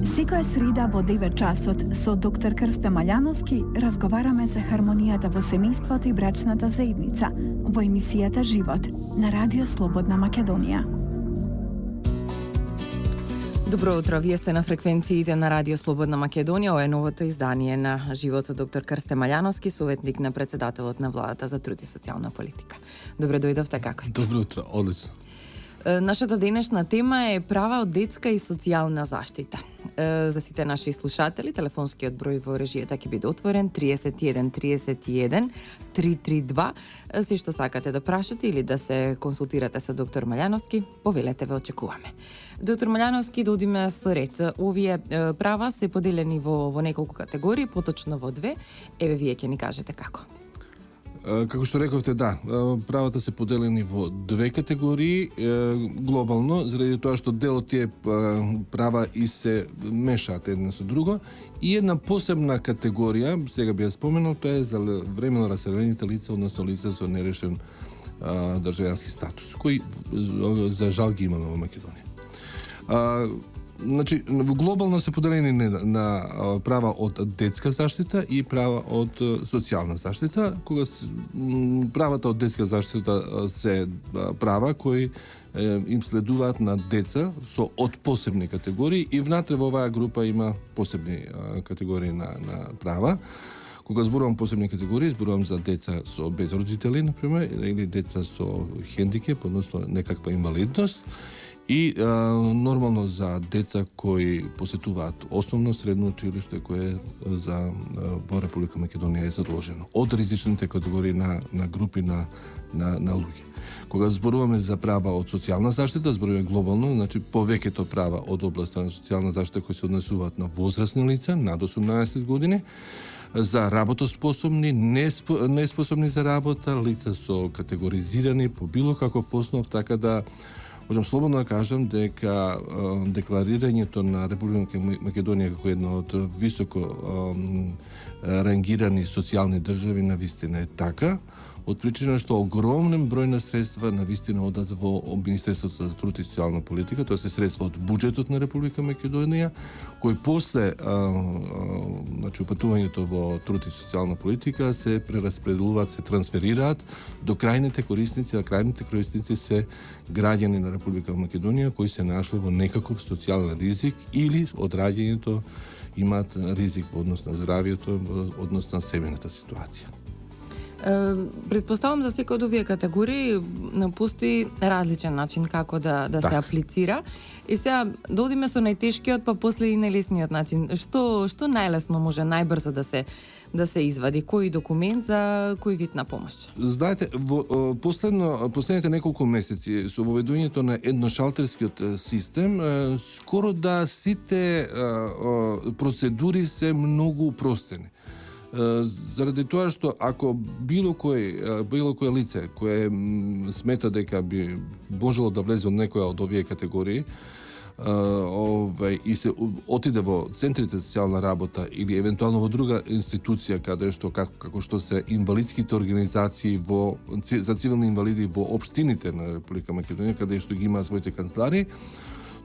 Секоја среда во 9 часот со доктор Крсте Маљановски разговараме за хармонијата во семејството и брачната заедница во емисијата Живот на Радио Слободна Македонија. Добро утро, вие сте на фреквенциите на Радио Слободна Македонија. Ова е новото издание на Живот со доктор Крсте Маљановски, советник на председателот на владата за труд и социјална политика. Добро дојдовте, како сте? Добро утро, одлично. Нашата денешна тема е права од детска и социјална заштита. За сите наши слушатели, телефонскиот број во режијата ќе биде отворен 31 31 332. Се што сакате да прашате или да се консултирате со доктор Маљановски, повелете, ве очекуваме. Доктор Маљановски, да одиме со ред. Овие права се поделени во неколку категории, поточно во две. Еве, вие ќе ни кажете како. Како што рековте, да, правата се поделени во две категории, глобално, заради тоа што дел од тие права и се мешаат едно со друго, и една посебна категорија, сега би ја споменал, тоа е за временно раселените лица, односно лица со нерешен државјански статус, кој за жал ги имаме во Македонија. Значи, глобално се поделени на права од детска заштита и права од социјална заштита. Кога правата од детска заштита се права кои им следуваат на деца со од посебни категории, и внатре во оваа група има посебни категории на права. Кога зборувам посебни категории, зборувам за деца со без родители, например, или деца со хендикеп, односно некаква инвалидност, и нормално за деца кои посетуваат основно средно училиште кое за во Република Македонија е задолжено од ризичните категории на групи на луѓе. Кога зборуваме за права од социјална заштита, зборуваме глобално, значи повеќето права од областа на социјална заштита кои се однесуваат на возрастни лица над 18 години, за работоспособни, неспособни за работа, лица со категоризирани по било каков основ, така да можам слободно да кажам дека декларирањето на Република Македонија како една од високо рангирани социјални држави навистина е така, од причина што огромен број на средства навистина одат во Министерството за труд и социјална политика, тоа се средства од буџетот на Република Македонија, кои после значи упатувањето во труд и социјална политика се прераспределуваат, се трансферираат до крајните корисници, а крајните корисници се граѓани на Република Македонија кои се нашле во некаков социјален ризик или од раѓањето имаат ризик во однос на здравјето, во однос на семејната ситуација. Предпоставам за секој од овие категории постои различен начин како да се аплицира. И сега додиме со најтешкиот, па после и најлесниот начин. Што најлесно може најбрзо да се извади? Кој документ за кој вид на помош? Знаете, во последните неколку месеци со воведувањето на едношалтерскиот систем, скоро да сите процедури се многу упростени. Заради тоа што ако било кое лице кое смета дека би можело да влезе од некоја од овие категории и се отиде во центрите за социјална работа или евентуално во друга институција каде што како што се инвалидските организации за цивилни инвалиди во општините на Република Македонија, каде што ги има своите канцеларии,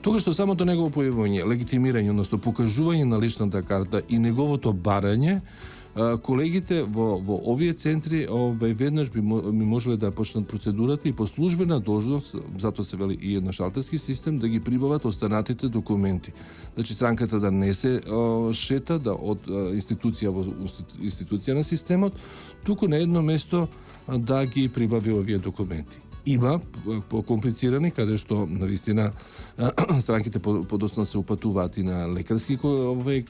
тогаш што самото негово појавување, легитимирање, односно покажување на личната карта и неговото барање, колегите во овие центри веднаш би можеле да почнат процедурата и по службена должност, затоа се вели и едношалтерски систем, да ги прибават останатите документи. Значи странката да не се шета од институција во институција на системот, туку на едно место да ги прибави овие документи. Има по-комплицирани, каде што навистина странките подоцна се упатуваат и на лекарски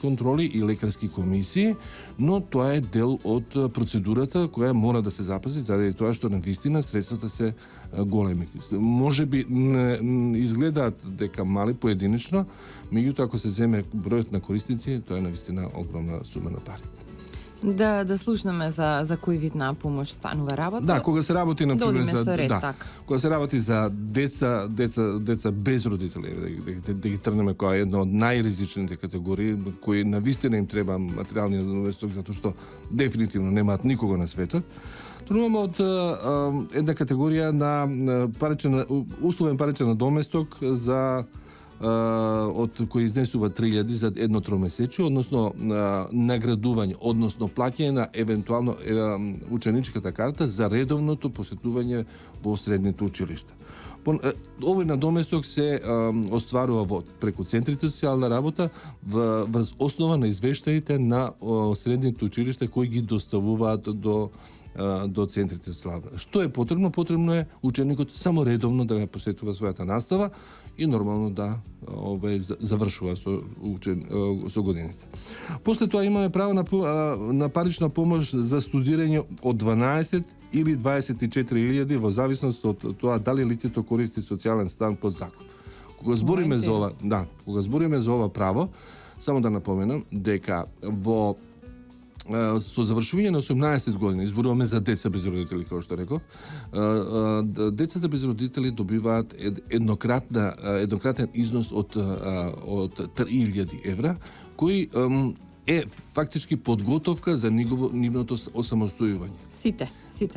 контроли и лекарски комисии, но тоа е дел од процедурата која мора да се запази, заради тоа што навистина средствата се големи. Може би изгледаат дека мали поединечно, меѓутоа ако се земе бројот на корисници, тоа е навистина огромна сума на пари. Да слушнеме за кој вид на помош станува работа. Да, кога се работи на пример кога се работи за деца без родители, да ги трнеме која е една од најризичните категории кои навистина им треба материјални наdomесток затоа што дефинитивно немаат никого на светот. Тргнуваме од една категорија на условен паричен наdomесток за од кои изнесува 3000 за едно тромесечие, односно наградување, односно плаќање на евентуално ученичката карта за редовното посетување во средните училишта. Овој надоместок се остварува преку центрите за социјална работа врз основа на извештаите на средните училишта кои ги доставуваат до центрите за социјална. Што е потребно? Потребно е ученикот само редовно да посетува својата настава и нормално да завршува со годините. После тоа имаме право на парична помош за студирање од 12 или 24.000 во зависност од тоа дали лицето користи социјален стан под закон. Кога збориме за ова право, само да напоменам дека со завршување на 18 години, изборуваме за деца без родители, како што реков, децата без родители добиваат еднократен износ од 3.000 евра, кој е фактички подготовка за нивното осамостојување.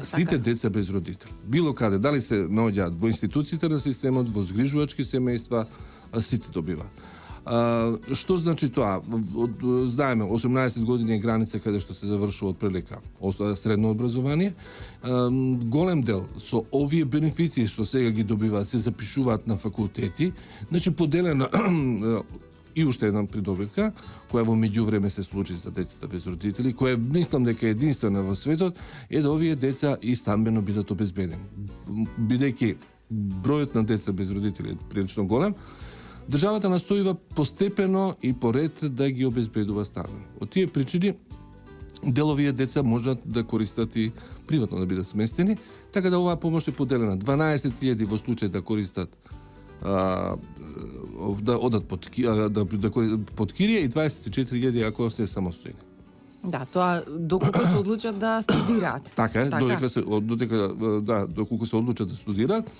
Сите деца без родители. Било каде, дали се наоѓаат во институциите на системот, во згрижувачки семејства, сите добиваат. Што значи тоа? Знаеме, 18 години е граница каде што се завршува од прилика средно образование. Голем дел со овие бенефиции што сега ги добиваат, се запишуваат на факултети, значи поделена и уште една придобивка, која во меѓувреме се случи за децата без родители, која мислам дека е единствена во светот, е да овие деца и стамбено бидат обезбедени. Бидејќи бројот на деца без родители е прилично голем, државата настојува постепено и поред да ги обезбедува стамбено. Од тие причини дел овие деца можат да користат и приватно да бидат сместени, така да оваа помош е поделена. 12.000 во случај да користат да одат под кирија и 24.000 ако се самостојни. Да, тоа доколку се одлучат да студираат. Така е, доколку се одлучат да студираат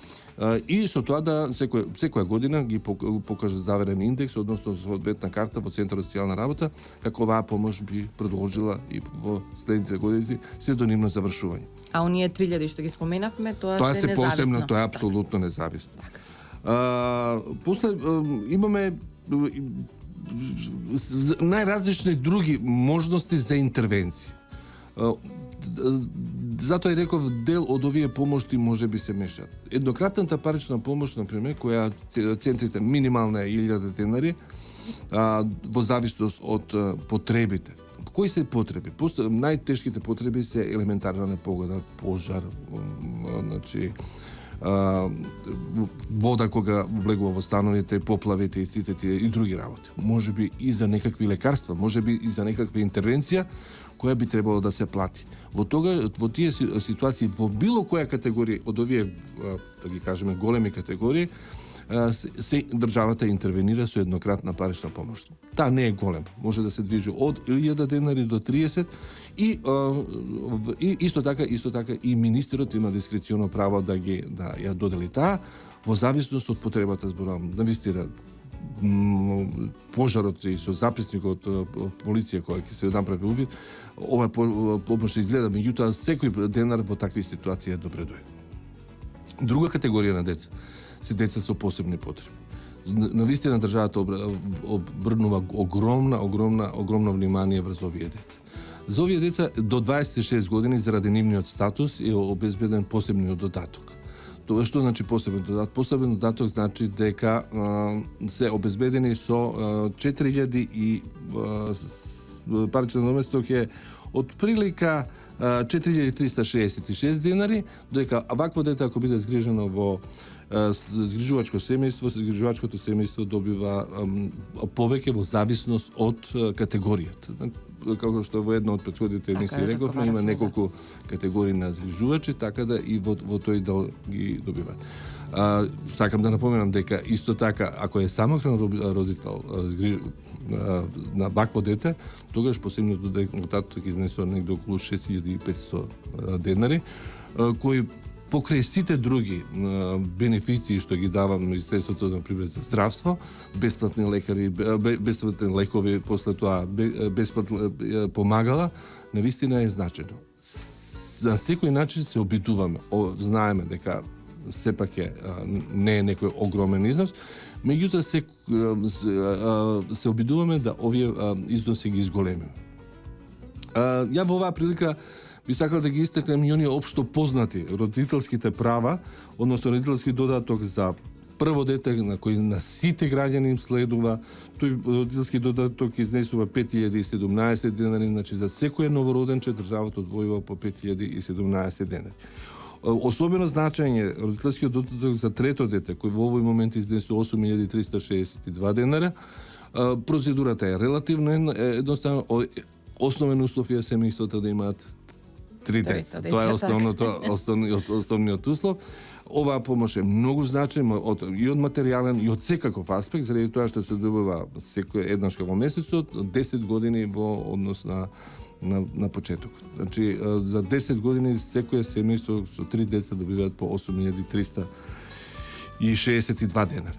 и со тоа да секоја година ги покажат заверен индекс, односно соодветна карта во Центарот за социјална работа, како оваа помош би продолжила и во следните години се до нивно завршување. А оние 3.000 што ги споменавме, тоа се независно. Посебно, тоа е апсолутно независно. После имаме најразлични други можности за интервенција. Затоа и реков, дел од овие помошти може би се мешаат. Еднократната парична помош, например, која центрите минимална е 1000 денари, во зависност од потребите. Кои се потреби? Најтешките потреби се елементарна непогода, пожар, значи вода кога влегува во становите, поплавите и сите тие и други работи. Може би и за некакви лекарства, може би и за некаква интервенција која би требало да се плати. Во тие ситуации, во било која категорија од овие, да ги кажеме, големи категории, се државата интервенира со еднократна парична помош. Таа не е голем, може да се движи од 1000 денари до 30 и исто така и министерот има дискреционо право да ја додели таа во зависност од потребата, зборувам. Навистина пожарот и со записникот полиција која ќе се направи увид, ова помош изгледа, меѓутоа секој денар во такви ситуации е добре дојде. Друга категорија на деца се деца со посебни потреби. Навистина државата обрнува огромно внимание врз овие деца. За овие деца до 26 години заради нивниот статус е обезбеден посебниот додаток. Тоа што значи посебен додаток? Посебен додаток значи дека се обезбедени со 4000 и паричен наместок е од прилика 4366 денари, додека вакво дете ако биде згрижено во згрижувачко семејство, згрижувачкото семејство добива повеќе во зависност од категоријата. Како што во една од претходните емисии рековме, има неколку категории на згрижувачи, така да и во тој дел ги добиваат. Сакам да напоменам дека исто така, ако е самохран родител на вакво дете, тогаш посебниот додаток изнесува негде околу 6500 денари, кои покрај сите други бенефиции што ги дава Министерството на пример за здравство, бесплатни лекари, бесплатни лекови, после тоа бесплатни помагала, навистина е значено. За секој начин се обидуваме, знаеме дека сепак не е некој огромен износ, Меѓутоа се обидуваме да овие износи ги изголемиме. Ја во оваа прилика би сакал да ги истакнем и оние општо познати родителските права, односно родителски додаток за прво дете на кој на сите граѓани им следува. Тој родителски додаток изнесува 5017 денари, значи за секој новороденче државата одвојува по 5017 денари. Особено значење родителскиот додаток за трето дете, кој во овој момент изнесува 8362 денара. Процедурата е релативно едноставно. Основен услов е семејството да имаат 3 деца. Тоа е основниот услов. Оваа помош е многу значајна и од материјален и од секаков аспект, заради тоа што се добива секој еднаш во месецот, 10 години во однос на почетокот. Значи за 10 години секој семејство со 3 деца добиваат по 8362 денари.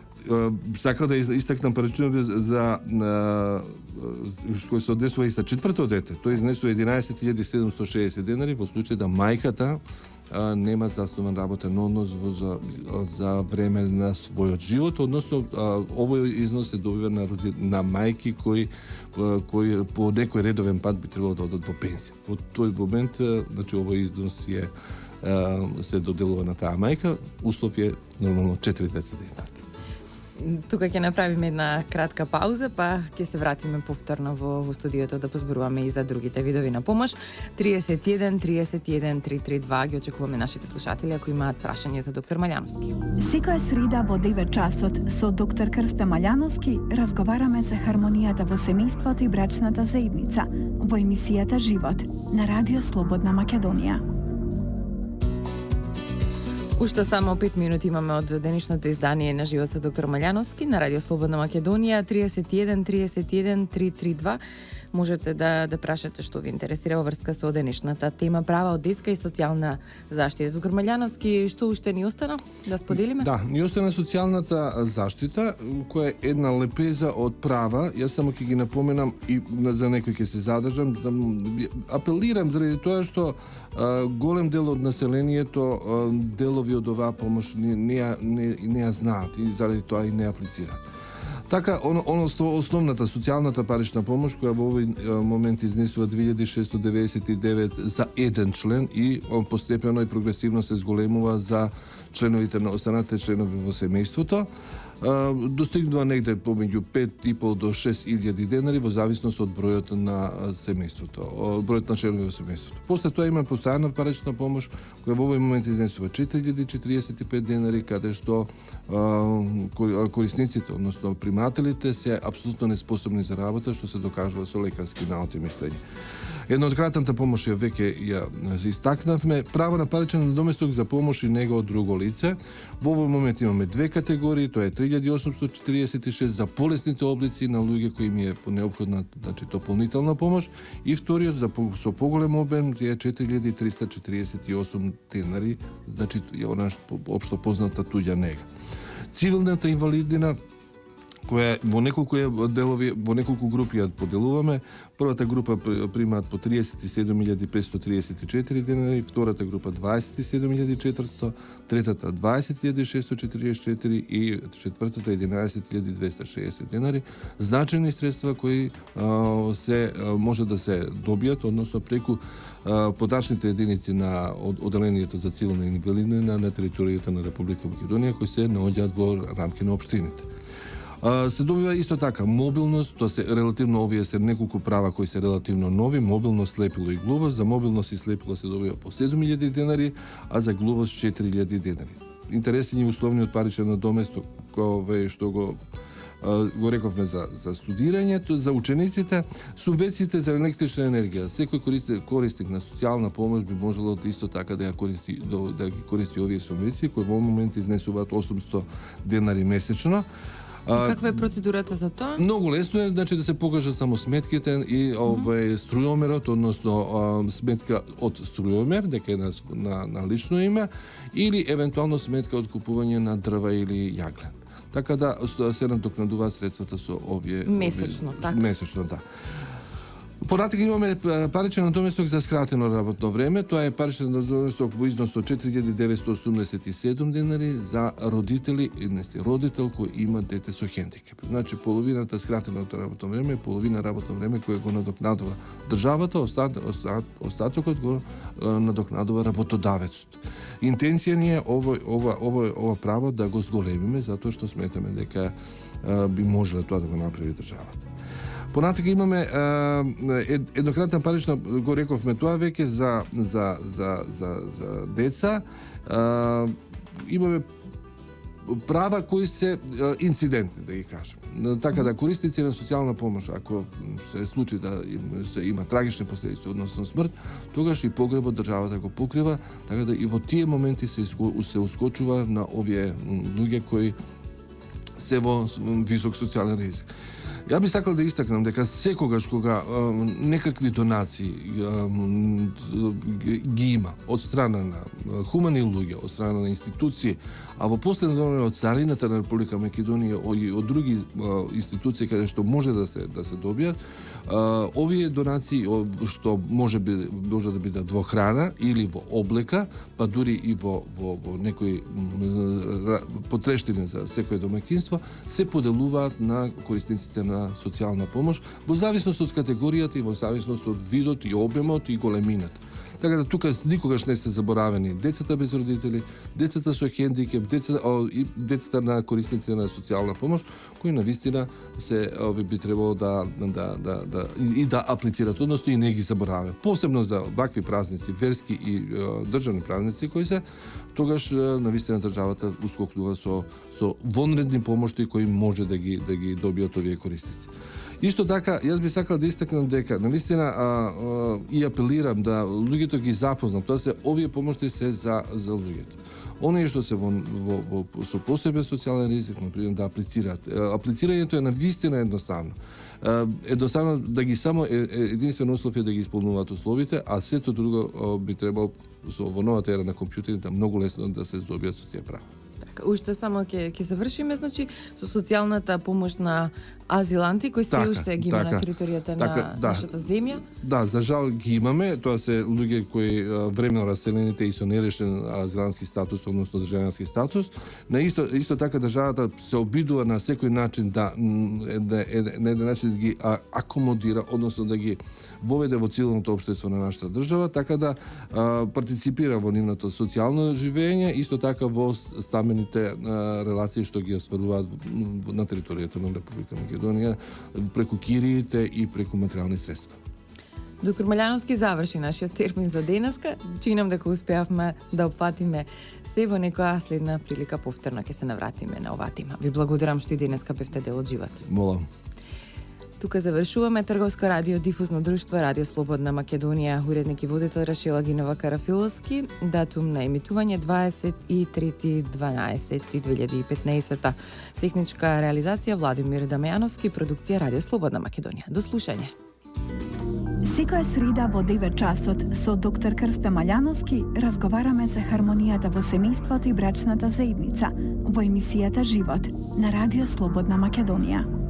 Сакам да истакнам причината за кој се однесува и за четврто дете. Тој изнесува 11760 денари во случај да мајката нема заснован работен однос за време на својот живот, односно овој износ се добива на мајки кои по некој редовен пат би требало да одат во пензија. Во тој момент, значи овој износ се доделува на таа мајка, услов е нормално 4 деца да има. Тука ќе направиме една кратка пауза, па ќе се вратиме повторно во студиото да позборуваме и за другите видови на помош. 31 31 332 ги очекуваме нашите слушатели ако имаат прашање за доктор Малјановски. Секоја среда во 9 часот со доктор Крсте Малјановски разговараме за хармонијата во семејството и брачната заедница во емисијата Живот на Радио Слободна Македонија. Уште само 5 минути имаме од денешното издание на Живот со доктор Малјановски на Радио Слободна Македонија 31 31 332. Можете да прашате што ви интересира во врска со денешната тема права од детска и социјална заштита. Доктор Малјановски, што уште ни остана да споделиме? Да, ни остана социјалната заштита, која е една лепеза од права. Јас само ќе ги напоменам и за некој ќе се задржам, да апелирам заради тоа што голем дел од населението делови од оваа помош не ја знаат и заради тоа и не аплицираат. Така, основната социјалната парична помош, која во овој момент изнесува 2699 за еден член и постепено и прогресивно се зголемува за членовите на останатите членови во семејството, достигнува негде помеѓу 5.500 до 6.000 денари во зависност од бројот на семејството, бројот на членови во семејството. После тоа има постојана парична помош која во овој момент изнесува 4045 денари, каде што корисниците, односно примателите се апсолутно неспособни за работа, што се докажува со лекарски наоти мислење. Едноткратната помош ја веќе ја истакнавме. Право на паричен надоместок за помош и нега од друго лице. Во овој момент имаме две категории, тоа е 3846 за полесните облици на луѓе кои им е неопходна, значи дополнителна помош, и вториот со поголем обем е 4348 денари, значи она општо позната туѓа нега. Цивилната инвалиднина, која во неколку делови, во неколку групи ја поделуваме. Првата група примаат по 37534 денари, втората група 27400, третата 20644 и четвртата 11260 денари. Значајни средства кои се може да се добијат, односно преку подачните единици на оделението за цивилна инвалиднина на територијата на Република Македонија, кои се наоѓаат во рамки на општините. Се добива исто така мобилност, тоа се релативно овие се неколку права кои се релативно нови, мобилност, слепило и глувост. За мобилност и слепило се добива по 7000 денари, а за глувост 4000 денари. Интересен и условниот паричен надоместок, кој што го рековме за студирањето, за учениците, субвенциите за електрична енергија. Секој корисник на социјална помош би можело исто така да ги користи овие субвенции, кои во момент изнесуваат 800 денари месечно. Каква е процедурата за тоа? Многу лесно е, значи да се покажат само сметките и струјомерот, односно сметка од струјомер, дека е на лично име, или евентуално сметка од купување на дрва или јаглен. Така да се надокнадуваат средствата со овие месечно, така. Месечно, да. Понатака имаме паричен надоместок за скратено работно време. Тоа е паричен надоместок во износ од 4.987 денари за родители, родител кој има дете со хендикеп. Значи половината скратеното работно време е половина работно време кое го надокнадува државата, остатокот го надокнадува работодавецот. Интенција ни е ова право да го зголемиме затоа што сметаме дека би можела тоа да го направи државата. Понатака имаме еднократна парична, го рековме тоа веќе за деца. Имаме права кои се инцидентни, да ги кажем. Така да корисници на социјална помош, ако се случи да има трагични последици, односно смрт, тогаш и погребот државата го покрива, така да и во тие моменти се ускочува на овие луѓе кои се во висок социјален ризик. Ја би сакал да истакнам дека секогаш кога некакви донации ги има од страна на хумани луѓе, од страна на институции, а во последно време од Царината на Република Македонија и од други институции каде што може да се добијат, овие донации што може да бидат во храна или во облека, па дури и во некои потрештини за секое домаќинство, се поделуваат на корисниците на социјална помош во зависност од категоријата и во зависност од видот и обемот и големината. Така да тука никогаш не се заборавени децата без родители, децата со хендикеп, децата на корисници на социјална помош, кои навистина се би требало да аплицираат, односно и не ги забораваме. Посебно за вакви празници, верски и државни празници кои се, тогаш навистина државата ускокнува со вонредни помошти кои може да ги добијат овие корисници. Исто така, јас би сакал да истакнам дека навистина и апелирам да луѓето ги запознам, тоа се овие помошти се за луѓето. Оние што се со посебен социјален ризик, например, да аплицираат. Аплицирањето е навистина едноставно. Едноставно да ги само единствен услов е да ги исполнуваат условите, а сето друго би требало во новата ера на компјутерите многу лесно да се здобиат со тие права. Уште само ќе завршиме, значи, со социјалната помош на азиланти кои се уште ги има на територијата на нашата земја. Да, за жал ги имаме, тоа се луѓе кои времено раселените и со нерешен азилантски статус, односно државјански статус. На исто така државата се обидува на секој начин да ги акомодира, односно да ги воведе во цивилното општество на нашата држава, така да партиципира во нивното социјално живење, исто така во стамените релации што ги остваруваат на територијата на Република Македонија преку кириите и преку материјални средства. Доктор Малјановски заврши нашиот термин за денеска. Чинам дека успеавме да опфатиме се во некоја следна прилика повторно ќе се навратиме на оваа тема. Ви благодарам што и денеска бевте дел од живот. Молам. Тука завршуваме Трговско радио Дифузно друштво Радио Слободна Македонија. Уредник и водител Рашела Гинова Карафиловски. Датум на емитување 23.12.2015. Техничка реализација Владимир Дамјановски. Продукција Радио Слободна Македонија. До слушање. Секоја среда во 9 часот со доктор Крста Малјановски разговараме за хармонијата во семејството и брачната заедница во емисијата Живот на Радио Слободна Македонија.